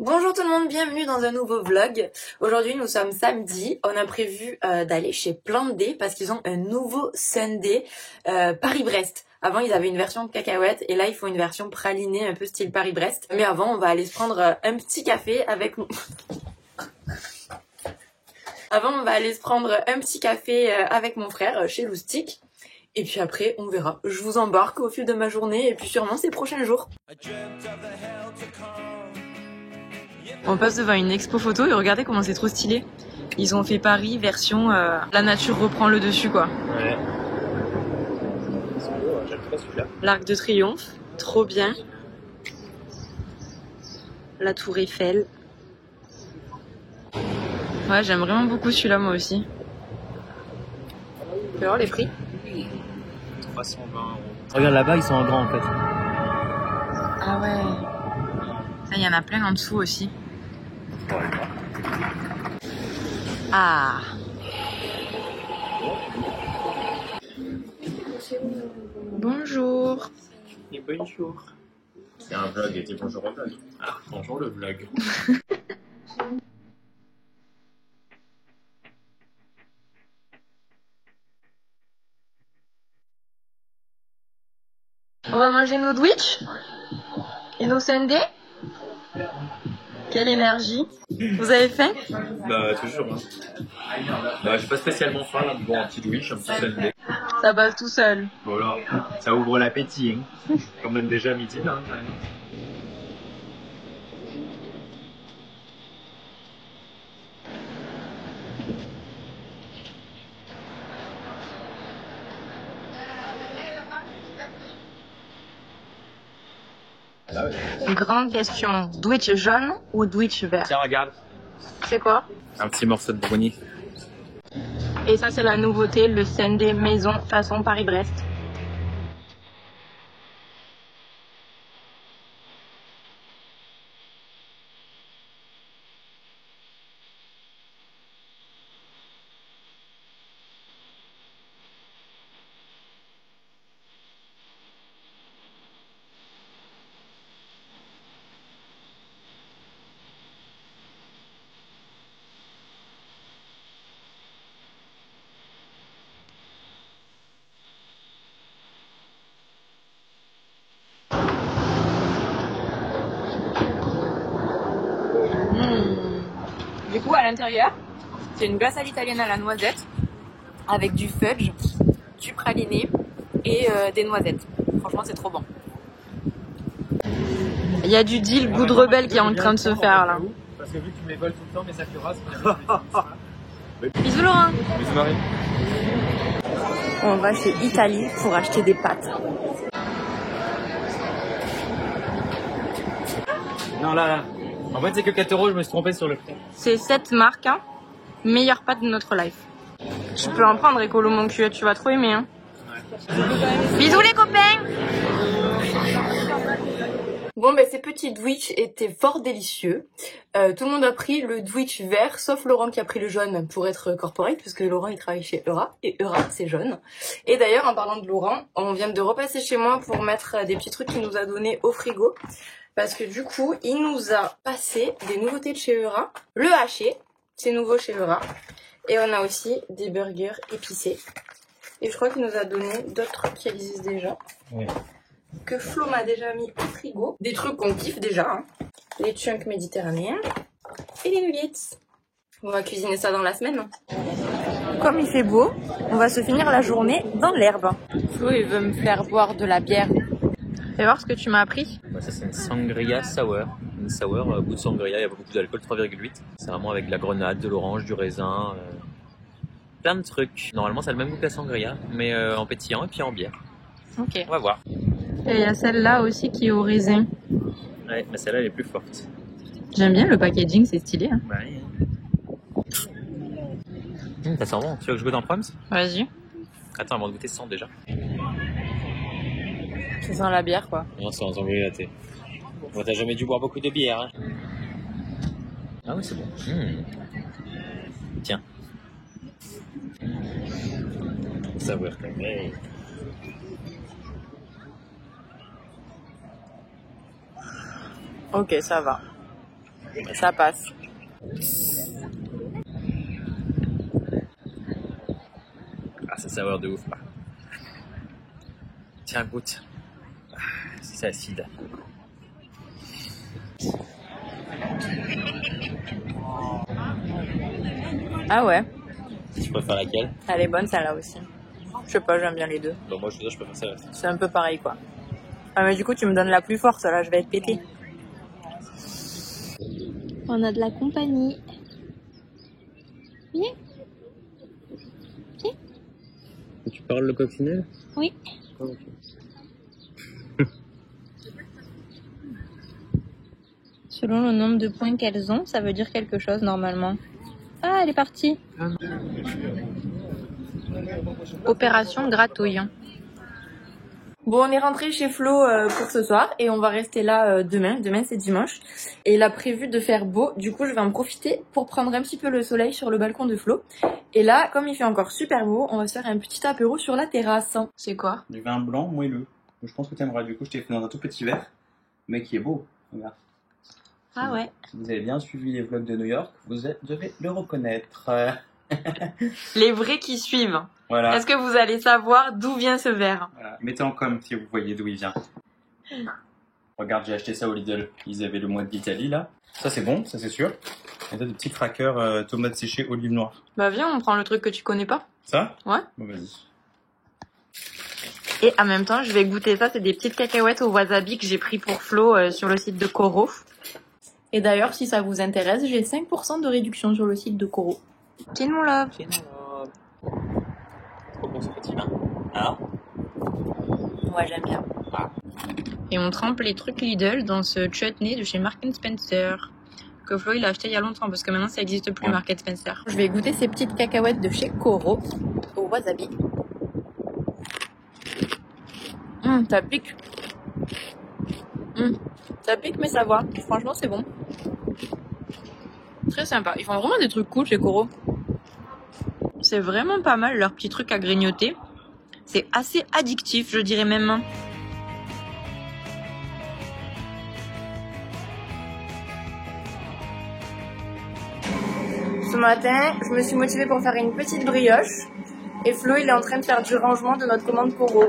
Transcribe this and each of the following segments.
Bonjour tout le monde, bienvenue dans un nouveau vlog. Aujourd'hui nous sommes samedi, on a prévu d'aller chez Planté parce qu'ils ont un nouveau sundae Paris-Brest. Avant ils avaient une version cacahuète et là ils font une version pralinée un peu style Paris-Brest. Mais avant on va aller se prendre un petit café avec... avec mon frère chez Loustic. Et puis après on verra, je vous embarque au fil de ma journée et puis sûrement ces prochains jours. On passe devant une expo photo et regardez comment c'est trop stylé. Ils ont fait Paris version la nature reprend le dessus quoi. Ouais. J'aime trop celui-là. L'Arc de Triomphe, trop bien. La Tour Eiffel. Ouais, j'aime vraiment beaucoup celui-là moi aussi. Tu peux voir les prix? 320 €. Regarde là-bas, ils sont en grand en fait. Ah ouais. Ça, il y en a plein en dessous aussi. Ah. Bonjour. Et bonjour. C'est un vlog, et dis bonjour au vlog. Ah, bonjour le vlog. On va manger nos Twitch et nos sundaes. Quelle énergie. Vous avez faim? Bah toujours hein. Bah j'ai pas spécialement faim là, bon un petit Twitch, un petit sundae. Ça passe tout seul. Voilà, ça ouvre l'appétit hein. Quand même déjà midi là. Grande question, Twitch jaune ou Twitch vert? Tiens regarde, C'est quoi? un petit morceau de brownie. Et ça c'est la nouveauté, le sundae maison façon Paris-Brest. Du coup, à l'intérieur, c'est une glace à l'italienne à la noisette avec du fudge, du praliné et des noisettes. Franchement, c'est trop bon. Il y a du deal goût de rebelle qui est en train de se faire là. Parce que vu que tu me les voles tout le temps, mes sacs ras. Bisous Laurent. Bisous Marie. On va chez Italie pour acheter des pâtes. Non là. En fait c'est que 4 €, je me suis trompé sur le prix. C'est cette marque, hein, meilleure pâte de notre life. Je peux en prendre écolo mon cul, tu vas trop aimer. Hein. Ouais. Bisous les copains. Bon ben ces petits Twitch étaient fort délicieux. Tout le monde a pris le Twitch vert, sauf Laurent qui a pris le jaune pour être corporate, parce que Laurent il travaille chez Eura, et Eura c'est jaune. Et d'ailleurs en parlant de Laurent, on vient de repasser chez moi pour mettre des petits trucs qu'il nous a donné au frigo. Parce que du coup, il nous a passé des nouveautés de chez Eura. Le haché, c'est nouveau chez Eura. Et on a aussi des burgers épicés. Et je crois qu'il nous a donné d'autres trucs qui existent déjà. Oui. Que Flo m'a déjà mis au frigo. Des trucs qu'on kiffe déjà. Hein. Les chunks méditerranéens. Et les nuggets. On va cuisiner ça dans la semaine. Comme il fait beau, on va se finir la journée dans l'herbe. Flo, il veut me faire boire de la bière. Fais voir ce que tu m'as appris. Bah, ça c'est une sangria sour. Une sour, goût de sangria, il y a beaucoup d'alcool, 3,8. C'est vraiment avec de la grenade, de l'orange, du raisin, plein de trucs. Normalement ça a le même goût que la sangria, mais en pétillant et puis en bière. Ok. On va voir. Et il y a celle-là aussi qui est au raisin. Ouais, mais celle-là elle est plus forte. J'aime bien le packaging, c'est stylé. Hein. Ouais. Ça sent bon. Tu veux que je goûte en proms? Vas-y. Attends, avant de goûter, ça sent déjà. Ça sent la bière quoi. Non, c'est en sangria latte. Bon, t'as jamais dû boire beaucoup de bière, hein? Ah oui, c'est bon. Tiens. Saveur quand même. Ok, ça va. Ça passe. Ah, c'est sour de ouf. Tiens, goûte. Ah, c'est acide. Ah ouais, Tu préfères laquelle? elle est bonne celle-là aussi. Je sais pas, j'aime bien les deux. Bon, moi, je préfère celle-là. C'est un peu pareil quoi. Ah mais du coup tu me donnes la plus forte là, je vais être pété. On a de la compagnie. Viens. Viens. Tu parles le coccinelle? Oui. Oh, ok. Selon le nombre de points qu'elles ont, ça veut dire quelque chose normalement. Ah, elle est partie. Opération gratouille. Bon, on est rentré chez Flo pour ce soir et on va rester là demain. Demain, c'est dimanche. Et il a prévu de faire beau. Du coup, je vais en profiter pour prendre un petit peu le soleil sur le balcon de Flo. Et là, comme il fait encore super beau, on va se faire un petit apéro sur la terrasse. C'est quoi? Du vin blanc moelleux. Je pense que tu aimeras. Du coup, je t'ai fait dans un tout petit verre, mais qui est beau. Regarde. Ah ouais. Si vous avez bien suivi les vlogs de New York, vous devez le reconnaître. Les vrais qui suivent. Voilà. Est-ce que vous allez savoir d'où vient ce verre? Voilà. Mettez en com si vous voyez d'où il vient. Regarde, j'ai acheté ça au Lidl. Ils avaient le mois d'Italie là. Ça c'est bon, ça c'est sûr. Et t'as des petits crackers tomates séchées, olives noires. Bah viens, on prend le truc que tu connais pas. Ça? Ouais. Bon, vas-y. Et en même temps, je vais goûter ça. C'est des petites cacahuètes au wasabi que j'ai pris pour Flo sur le site de Koro. Et d'ailleurs, si ça vous intéresse, j'ai 5% de réduction sur le site de Koro. Chin mon love. Trop bon ce petit vin. Ah? Ouais, j'aime bien. Et on trempe les trucs Lidl dans ce chutney de chez Marks Spencer. Que Flo il a acheté il y a longtemps parce que maintenant ça n'existe plus, Marks Spencer. Je vais goûter ces petites cacahuètes de chez Koro au wasabi. Ça pique. Ça pique mais ça va. Franchement c'est bon. Très sympa. Ils font vraiment des trucs cool chez Koro. C'est vraiment pas mal leurs petits trucs à grignoter. C'est assez addictif, je dirais même. Ce matin, je me suis motivée pour faire une petite brioche. Et Flo, il est en train de faire du rangement de notre commande Koro.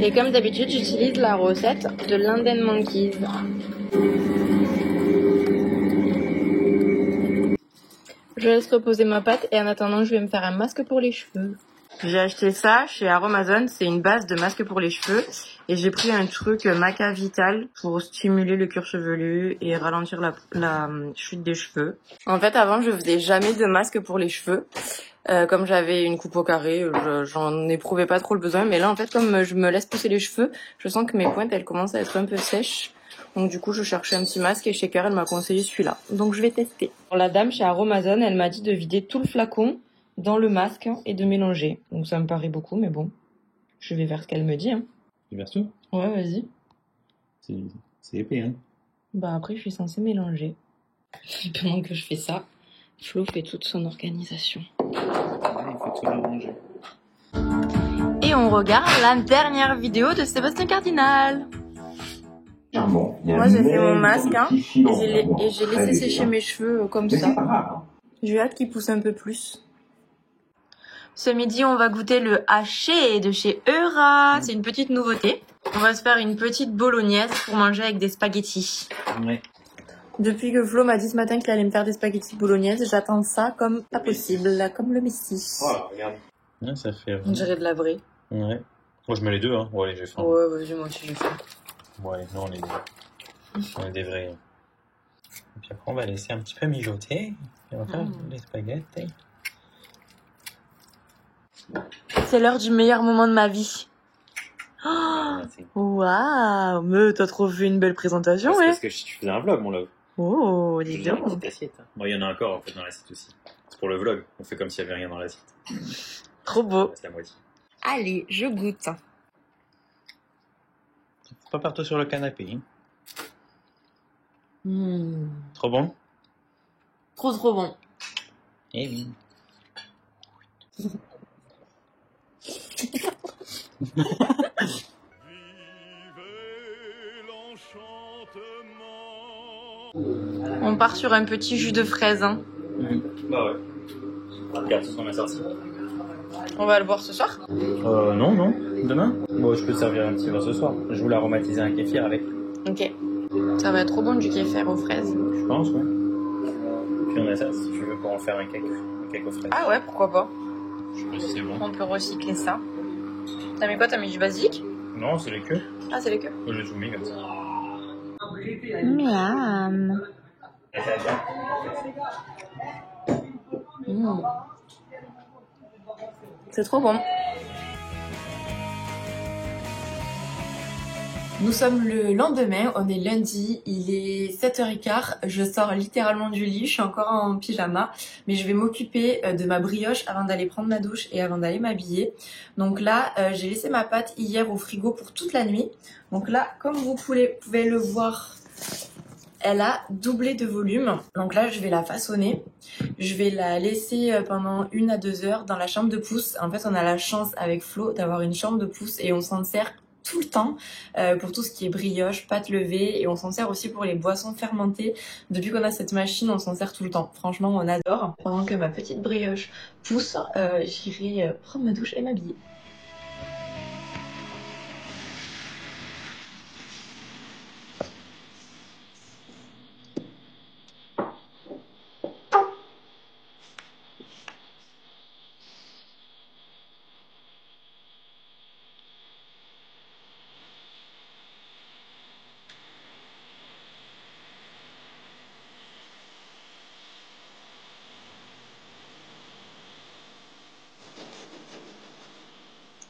Et comme d'habitude, j'utilise la recette de London Monkeys. Je laisse reposer ma pâte et en attendant, je vais me faire un masque pour les cheveux. J'ai acheté ça chez Aromazone, c'est une base de masque pour les cheveux. Et j'ai pris un truc Maca Vital pour stimuler le cuir chevelu et ralentir la chute des cheveux. En fait, avant, je faisais jamais de masque pour les cheveux. Comme j'avais une coupe au carré, j'en éprouvais pas trop le besoin. Mais là, en fait, comme je me laisse pousser les cheveux, je sens que mes pointes, elles commencent à être un peu sèches. Donc du coup, je cherchais un petit masque et Shaker, elle m'a conseillé celui-là. Donc je vais tester. La dame chez Aromazone, elle m'a dit de vider tout le flacon dans le masque et de mélanger. Donc ça me paraît beaucoup, mais bon, je vais vers ce qu'elle me dit. Hein. Tu verses tout? Ouais, vas-y. C'est épais, hein. Bah après, je suis censée mélanger. Pendant que je fais ça, Flo fait toute son organisation. Ouais, il faut tout arranger. Et on regarde la dernière vidéo de Sébastien Cardinal. Moi, j'ai fait mon masque hein, et j'ai laissé sécher mes cheveux comme ça. J'ai hâte qu'il pousse un peu plus. Ce midi, on va goûter le haché de chez Eura. C'est une petite nouveauté. On va se faire une petite bolognaise pour manger avec des spaghettis. Ouais. Depuis que Flo m'a dit ce matin qu'il allait me faire des spaghettis bolognaises, j'attends ça comme pas possible, comme le Messi. Oh, regarde. Ouais, ça fait... On dirait de la vraie. Ouais. Moi, je mets les deux, hein. Bon, allez, j'ai faim. Ouais, vas-y, moi aussi j'ai faim. Bon, allez, non, les deux. On est des vrais. Et puis après, on va laisser un petit peu mijoter. Et on va faire les spaghettis. C'est l'heure du meilleur moment de ma vie. Waouh, mais t'as trop fait une belle présentation, ouais. Parce que tu faisais un vlog, mon love. Oh, dis donc. Une petite assiette. Bon, il y en a encore, en fait, dans l'assiette aussi. C'est pour le vlog. On fait comme s'il n'y avait rien dans l'assiette. Trop beau. C'est la moitié. Allez, je goûte. Faut pas partir sur le canapé. Trop bon? Trop bon. Eh oui. On part sur un petit jus de fraise. Hein. Bah ouais. Regarde ce qu'on a sorti. On va le boire ce soir? Non. Demain? Bon, je peux te servir un petit verre ce soir. Je voulais aromatiser un kéfir avec. Ok. Ça va être trop bon du kéfir aux fraises. Je pense, ouais. Puis on a ça, si tu veux, pour en faire un cake aux fraises. Ah ouais, pourquoi pas. Je pense que c'est bon. On peut recycler ça. T'as mis quoi? T'as mis du basique? Non, c'est les queues. Ah, c'est les queues. Moi, j'ai tout mis comme ça. Miam. C'est trop bon. Nous sommes le lendemain, on est lundi, il est 7h15, je sors littéralement du lit, je suis encore en pyjama, mais je vais m'occuper de ma brioche avant d'aller prendre ma douche et avant d'aller m'habiller. Donc là, j'ai laissé ma pâte hier au frigo pour toute la nuit. Donc là, comme vous pouvez le voir, elle a doublé de volume. Donc là, je vais la façonner. Je vais la laisser pendant 1 à 2 heures dans la chambre de pousse. En fait, on a la chance avec Flo d'avoir une chambre de pousse et on s'en sert tout le temps pour tout ce qui est brioche, pâte levée, et on s'en sert aussi pour les boissons fermentées. Depuis qu'on a cette machine, on s'en sert tout le temps. Franchement, on adore. Pendant que ma petite brioche pousse, j'irai prendre ma douche et m'habiller.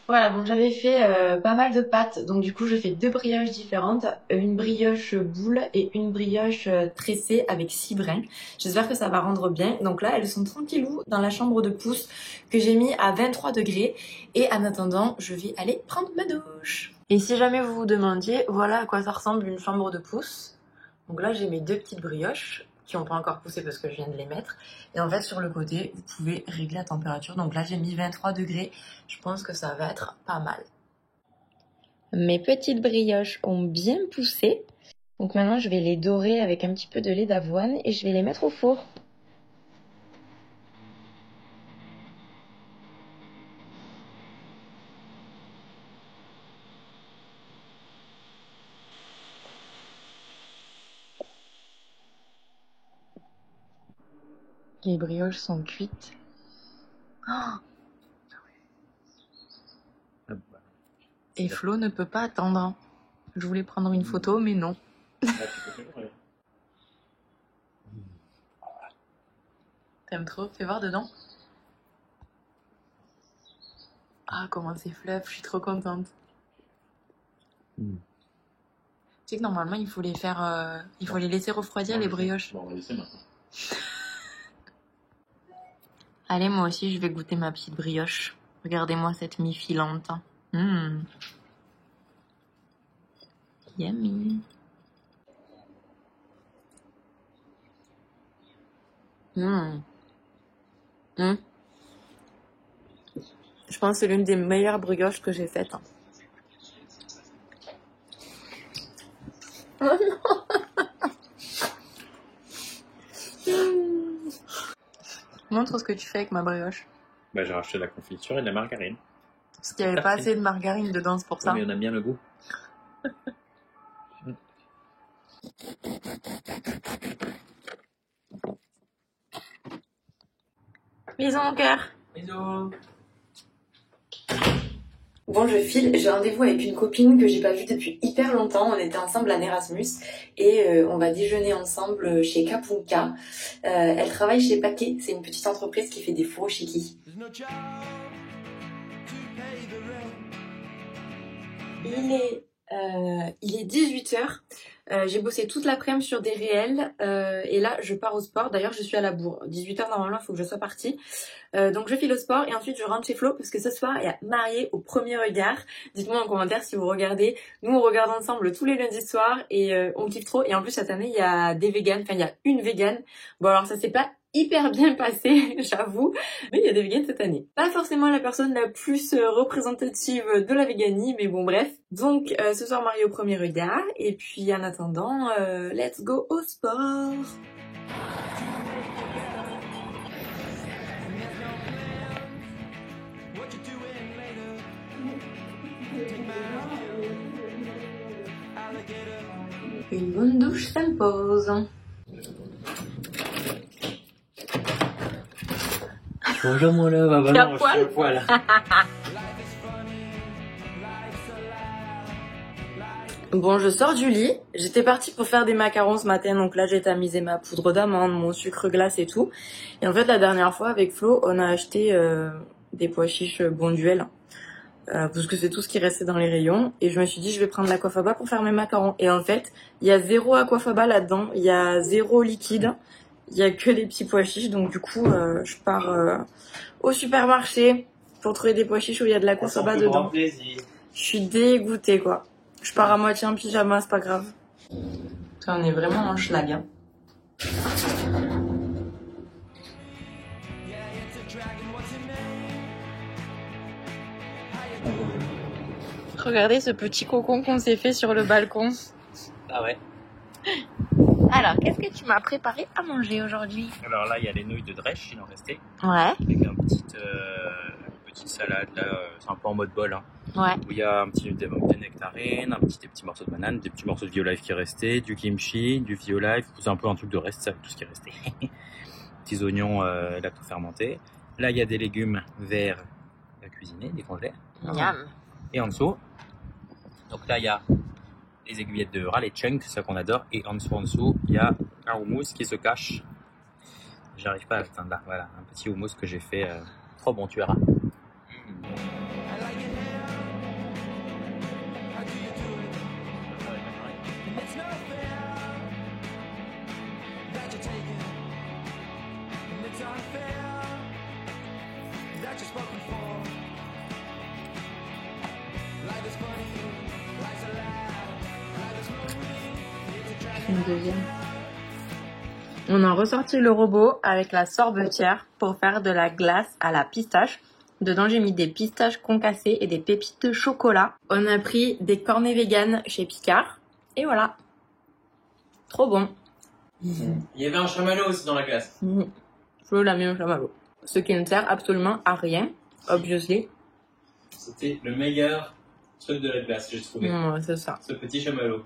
Voilà, donc j'avais fait pas mal de pâtes, donc du coup je fais 2 brioches différentes, une brioche boule et une brioche tressée avec 6 brins. J'espère que ça va rendre bien. Donc là elles sont tranquillou dans la chambre de pousse que j'ai mis à 23 degrés, et en attendant je vais aller prendre ma douche. Et si jamais vous vous demandiez, voilà à quoi ça ressemble une chambre de pousse. Donc là j'ai mes 2 petites brioches qui n'ont pas encore poussé parce que je viens de les mettre. Et en fait, sur le côté, vous pouvez régler la température. Donc là, j'ai mis 23 degrés. Je pense que ça va être pas mal. Mes petites brioches ont bien poussé. Donc maintenant, je vais les dorer avec un petit peu de lait d'avoine et je vais les mettre au four. Les brioches sont cuites. Oh, et Flo ne peut pas attendre. Je voulais prendre une photo, mais non. T'aimes trop? Fais voir dedans. Ah, comment c'est fluff, je suis trop contente. Tu sais que normalement, il faut les faire... il faut les laisser refroidir, les brioches. Bon, on va laisser maintenant. Allez, moi aussi, je vais goûter ma petite brioche. Regardez-moi cette mi-filante. Yummy. Je pense que c'est l'une des meilleures brioches que j'ai faites. Oh non. Montre ce que tu fais avec ma brioche. Bah, j'ai racheté de la confiture et de la margarine. Parce qu'il n'y avait pas assez de margarine dedans, c'est pour ça. Mais on aime bien le goût. Bisous mon cœur. Bisous. Bon, je file, j'ai rendez-vous avec une copine que j'ai pas vue depuis hyper longtemps. On était ensemble en Erasmus et on va déjeuner ensemble chez Kapunka. Elle travaille chez Paquet, c'est une petite entreprise qui fait des furoshiki. Il est 18h. J'ai bossé toute l'après-midi sur des réels et là je pars au sport. D'ailleurs je suis à la bourre. 18h normalement il faut que je sois partie. Donc je file au sport et ensuite je rentre chez Flo parce que ce soir il y a Marié au premier regard. Dites-moi en commentaire si vous regardez. Nous on regarde ensemble tous les lundis soirs et on kiffe trop. Et en plus cette année il y a des véganes, enfin il y a une végane. Bon alors ça s'est pas hyper bien passé, j'avoue. Mais il y a des véganes cette année. Pas forcément la personne la plus représentative de la véganie, mais bon bref. Donc ce soir Mario au premier regard. Et puis en attendant, let's go au sport. Une bonne douche s'impose. Bonjour mon love, ah bah T'as non, poil? je suis au poil. Bon, je sors du lit. J'étais partie pour faire des macarons ce matin, donc là j'ai tamisé ma poudre d'amande, mon sucre glace et tout. Et en fait, la dernière fois avec Flo, on a acheté des pois chiches Bonduelle. Parce que c'est tout ce qui restait dans les rayons. Et je me suis dit, je vais prendre l'aquafaba pour faire mes macarons. Et en fait, il y a 0 aquafaba là-dedans. Il y a 0 liquide. Il y a que des petits pois chiches. Donc du coup, je pars au supermarché pour trouver des pois chiches où il y a de l'aquafaba dedans. Je suis dégoûtée, quoi. Je pars à moitié en pyjama, c'est pas grave. Ça, on est vraiment en schlag, hein. Regardez ce petit cocon qu'on s'est fait sur le balcon. Ah ouais. Alors, qu'est-ce que tu m'as préparé à manger aujourd'hui? Alors là, il y a les nouilles de Dresch, il en restait. Ouais. Avec une petite salade, là, c'est un peu en mode bol. Hein, Ouais. où il y a des nectarines, des petits morceaux de banane, des petits morceaux de Violife qui restaient, du kimchi, du Violife, c'est un peu un truc de reste, ça, tout ce qui est resté. Petits oignons lacto-fermentés. Là, il y a des légumes verts à cuisiner, décongelés. Miam. Et en dessous, donc là, il y a les aiguillettes de rat, les chunks, c'est ça qu'on adore. Et en dessous, il y a un houmous qui se cache. J'arrive pas à atteindre là, voilà, un petit houmous que j'ai fait. Trop bon, tu verras. Une deuxième. On a ressorti le robot avec la sorbetière pour faire de la glace à la pistache. Dedans, j'ai mis des pistaches concassées et des pépites de chocolat. On a pris des cornets véganes chez Picard. Et voilà. Trop bon. Il y avait un chamallow aussi dans la glace. Flo l'a mis au chamallow. Ce qui ne sert absolument à rien, obviously. C'était le meilleur truc de la glace, j'ai trouvé. Ouais, c'est ça. Ce petit chamallow.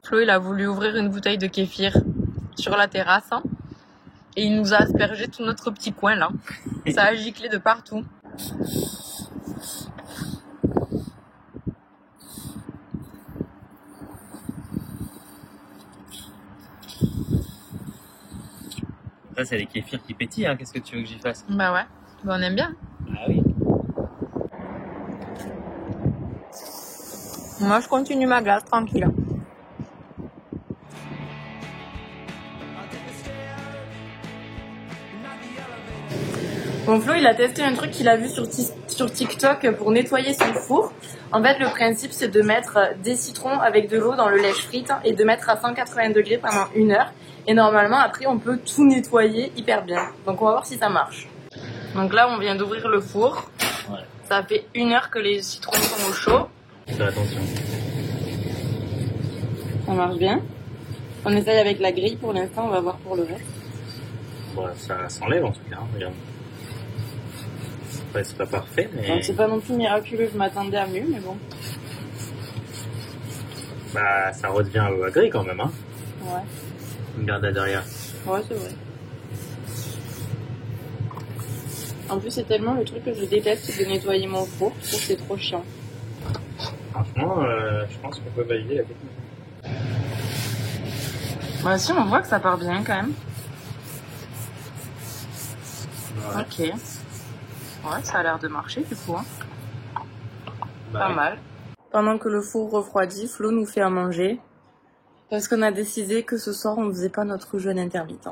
Flo, il a voulu ouvrir une bouteille de kéfir sur la terrasse. Hein, et il nous a aspergé tout notre petit coin là. Ça a giclé de partout. Ça, c'est les kéfirs qui pétillent, hein. Qu'est-ce que tu veux que j'y fasse? Bah ouais, bah on aime bien. Ah oui. Moi, je continue ma glace tranquille. Bon, Flo, il a testé un truc qu'il a vu sur TikTok pour nettoyer son four. En fait, le principe, c'est de mettre des citrons avec de l'eau dans le lèche-frite et de mettre à 180 degrés pendant 1 heure. Et normalement, après, on peut tout nettoyer hyper bien. Donc, on va voir si ça marche. Donc là, on vient d'ouvrir le four. Ouais. Ça fait 1 heure que les citrons sont au chaud. Fais attention. Ça marche bien. On essaye avec la grille pour l'instant, on va voir pour le reste. Bon, ça s'enlève en tout cas, hein, regarde. Ouais, c'est pas parfait, mais... Donc c'est pas non plus miraculeux, je m'attendais à mieux, mais bon. Bah, ça redevient gris quand même, hein. Ouais. Regarde là derrière. Ouais, c'est vrai. En plus, c'est tellement le truc que je déteste, c'est de nettoyer mon four. Je trouve que c'est trop chiant. Franchement, je pense qu'on peut valider la technique. Bah si, on voit que ça part bien quand même. Ouais. Ok. Ouais, ça a l'air de marcher du coup. Hein. Bah, Pas ouais. mal. Pendant que le four refroidit, Flo nous fait à manger. Parce qu'on a décidé que ce soir, on ne faisait pas notre jeûne intermittent.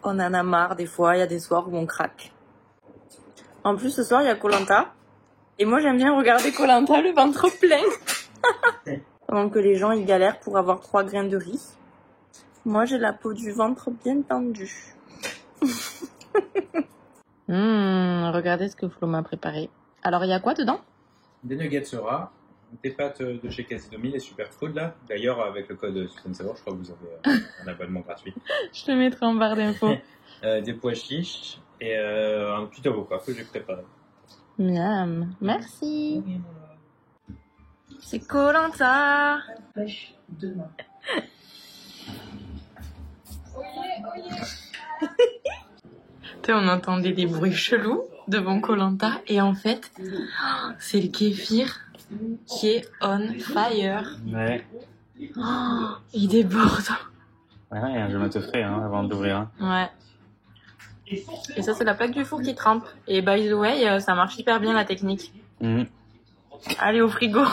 On en a marre des fois, il y a des soirs où on craque. En plus, ce soir, il y a Koh-Lanta. Et moi, j'aime bien regarder Koh-Lanta le ventre plein. Pendant que les gens, ils galèrent pour avoir 3 grains de riz. Moi, j'ai la peau du ventre bien tendue. Regardez ce que Flo m'a préparé. Alors, il y a quoi dedans? Des nuggets Eura, des pâtes de chez Casino 1000 et Superfood là. D'ailleurs, avec le code Suzanne Saveur, je crois que vous avez un abonnement gratuit. Je te mettrai en barre d'infos. Des pois chiches et un petit avocat que j'ai préparé. Miam. Merci. C'est Koh-Lanta. Pêche demain. Tu sais, on entendait des bruits chelous devant Koh-Lanta et en fait, c'est le kéfir qui est on fire. Ouais. Oh, il déborde. Ouais, je vais te frais avant d'ouvrir. Ouais. Et ça, c'est la plaque du four qui trempe. Et by the way, ça marche hyper bien la technique. Allez au frigo.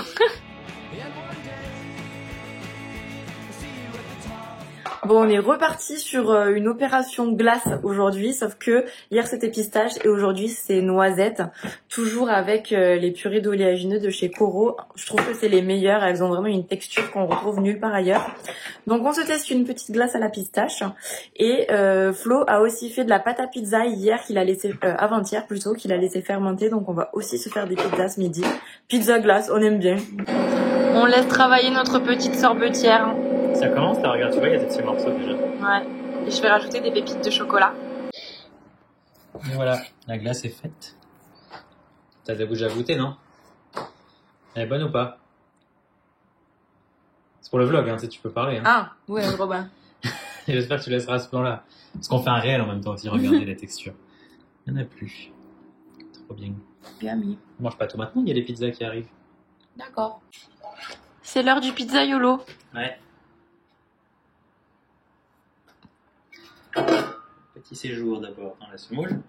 Bon, on est reparti sur une opération glace aujourd'hui, sauf que hier c'était pistache et aujourd'hui c'est noisette, toujours avec les purées d'oléagineux de chez Coro. Je trouve que c'est les meilleures, elles ont vraiment une texture qu'on retrouve nulle part ailleurs. Donc on se teste une petite glace à la pistache et Flo a aussi fait de la pâte à pizza hier qu'il a laissé avant-hier plutôt, qu'il a laissé fermenter, donc on va aussi se faire des pizzas ce midi. Pizza glace, on aime bien. On laisse travailler notre petite sorbetière. Ça commence, là, regarde, tu vois, il y a des petits morceaux déjà. Ouais, et je vais rajouter des pépites de chocolat. Et voilà, la glace est faite. T'as déjà goûté, non? Elle est bonne ou pas? C'est pour le vlog, hein, tu peux parler. Hein. Ah, ouais, Robin. Et j'espère que tu laisseras ce plan-là. Parce qu'on fait un réel en même temps aussi, regardez les textures. Il n'y en a plus. Trop bien. Yummy. On mange pas tout maintenant, il y a les pizzas qui arrivent. D'accord. C'est l'heure du pizzaiolo. Ouais. Petit séjour d'abord dans la semoule.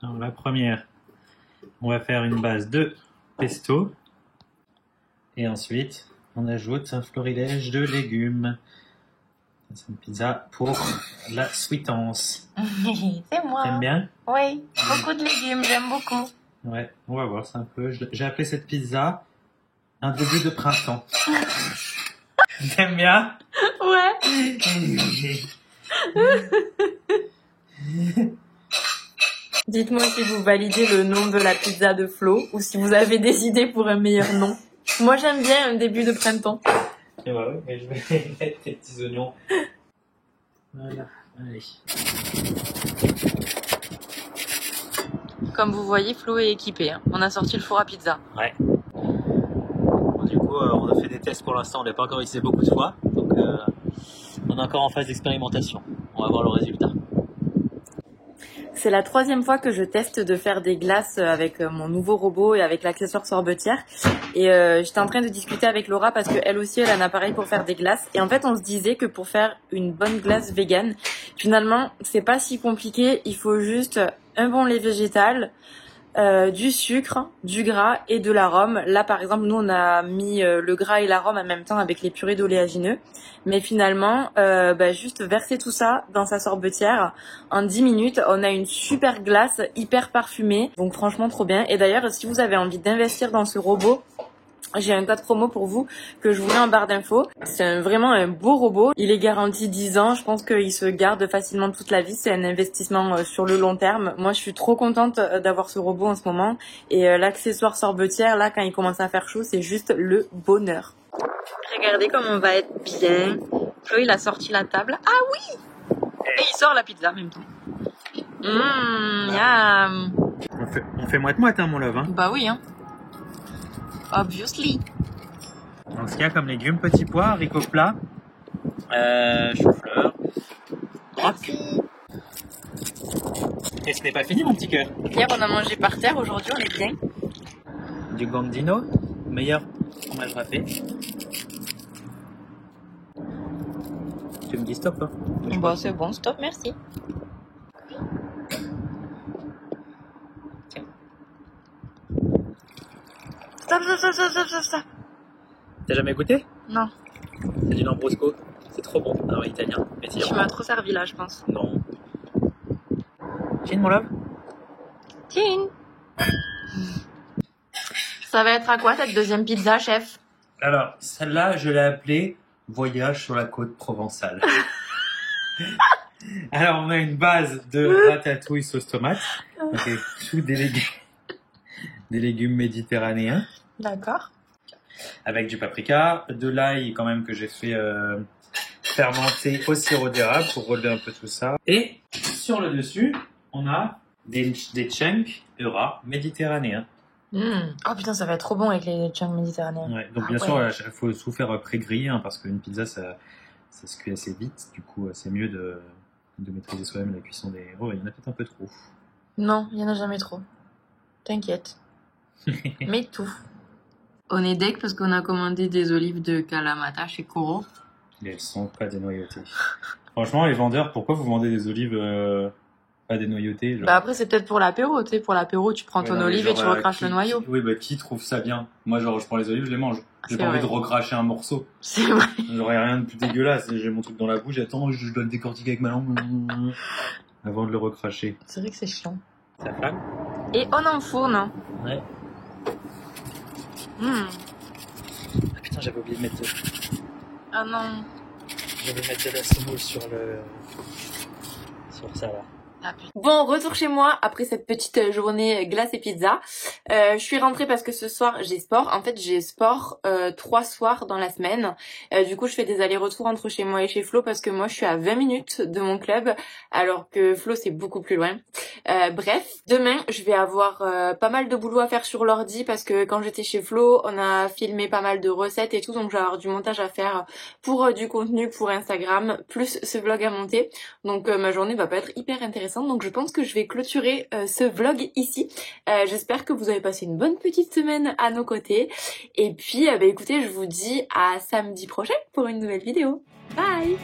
Alors la première, on va faire une base de pesto et ensuite on ajoute un florilège de légumes. C'est une pizza pour la sweetance. C'est moi. T'aimes bien? Oui, beaucoup de légumes, j'aime beaucoup. Ouais, on va voir, c'est un peu... J'ai appelé cette pizza un début de printemps. T'aimes bien? Ouais. Dites-moi si vous validez le nom de la pizza de Flo ou si vous avez des idées pour un meilleur nom. Moi j'aime bien un début de printemps. Et bah oui, mais je vais mettre tes petits oignons. Voilà, allez. Comme vous voyez, Flo est équipé. Hein. On a sorti le four à pizza. Ouais. Bon, du coup, on a fait des tests pour l'instant, on l'a pas encore utilisé beaucoup de fois. Donc, on est encore en phase d'expérimentation. On va voir le résultat. C'est la 3e fois que je teste de faire des glaces avec mon nouveau robot et avec l'accessoire sorbetière. Et j'étais en train de discuter avec Laura parce qu'elle aussi, elle a un appareil pour faire des glaces. Et en fait, on se disait que pour faire une bonne glace vegan, finalement, c'est pas si compliqué. Il faut juste un bon lait végétal, du sucre, du gras et de l'arôme. Là, par exemple, nous, on a mis le gras et l'arôme en même temps avec les purées d'oléagineux. Mais finalement, juste verser tout ça dans sa sorbetière. En 10 minutes, on a une super glace hyper parfumée. Donc franchement, trop bien. Et d'ailleurs, si vous avez envie d'investir dans ce robot, j'ai un code promo pour vous que je vous mets en barre d'infos. C'est vraiment un beau robot. Il est garanti 10 ans. Je pense qu'il se garde facilement toute la vie. C'est un investissement sur le long terme. Moi, je suis trop contente d'avoir ce robot en ce moment. Et l'accessoire sorbetière, là, quand il commence à faire chaud, c'est juste le bonheur. Regardez comme on va être bien. Flo, il a sorti la table. Ah oui! Et il sort la pizza en même temps. Miam! On fait moite-moite, hein, mon love. Hein. Bah oui, hein. Obviously. Donc, ce qu'il y a comme légumes, petits pois, haricots plats, chou-fleur, broc. Et ce n'est pas fini, mon petit cœur. Hier, on a mangé par terre. Aujourd'hui, on est bien. Du Gandino, meilleur fromage râpé. Tu me dis stop, hein? Bah, c'est bon, stop, merci. Stop. T'as jamais goûté? Non. C'est du Lambrusco. C'est trop bon, un italien. Pétillant. Tu m'as trop servi là, je pense. Non. Chin, mon love. Chin. Ça va être à quoi cette deuxième pizza, chef? Alors, celle-là, je l'ai appelée Voyage sur la côte provençale. Alors, on a une base de ratatouille sauce tomate. Okay, tout des légumes méditerranéens. D'accord. Avec du paprika, de l'ail quand même que j'ai fait fermenter au sirop d'érable pour relever un peu tout ça. Et sur le dessus, on a des chunks de rat méditerranéens. Oh putain, ça va être trop bon avec les chunks méditerranéens. Ouais, donc bien sûr, il faut tout faire pré-griller hein, parce qu'une pizza, ça se cuit assez vite. Du coup, c'est mieux de maîtriser soi-même la cuisson des... Oh, il y en a peut-être un peu trop. Non, il y en a jamais trop. T'inquiète. Mais tout. On est deck parce qu'on a commandé des olives de Kalamata chez Koro. Et elles sont pas dénoyautées. Franchement, les vendeurs, pourquoi vous vendez des olives pas dénoyautées genre... Bah après, c'est peut-être pour l'apéro. Tu sais, pour l'apéro, tu prends ton olive et tu recraches le noyau. Oui, bah qui trouve ça bien? Moi, genre, je prends les olives, je les mange. J'ai pas envie de recracher un morceau. C'est vrai. J'aurais rien de plus dégueulasse. J'ai mon truc dans la bouche, j'attends, je dois le décortiquer avec ma langue avant de le recracher. C'est vrai que c'est chiant. Ça flamme. Et on enfourne. Ouais. Ah putain, j'avais oublié de mettre Ah non. J'avais mettre de la semoule sur ça là. Ah, bon, retour chez moi après cette petite journée glace et pizza. Je suis rentrée parce que ce soir j'ai sport. En fait, j'ai sport 3 soirs dans la semaine. Du coup, je fais des allers-retours entre chez moi et chez Flo parce que moi je suis à 20 minutes de mon club alors que Flo c'est beaucoup plus loin. Bref, demain je vais avoir pas mal de boulot à faire sur l'ordi parce que quand j'étais chez Flo, on a filmé pas mal de recettes et tout, donc je vais avoir du montage à faire pour du contenu pour Instagram plus ce vlog à monter. Donc ma journée va pas être hyper intéressante. Donc je pense que je vais clôturer ce vlog ici. J'espère que vous avez passé une bonne petite semaine à nos côtés. Et puis écoutez, je vous dis à samedi prochain pour une nouvelle vidéo. Bye!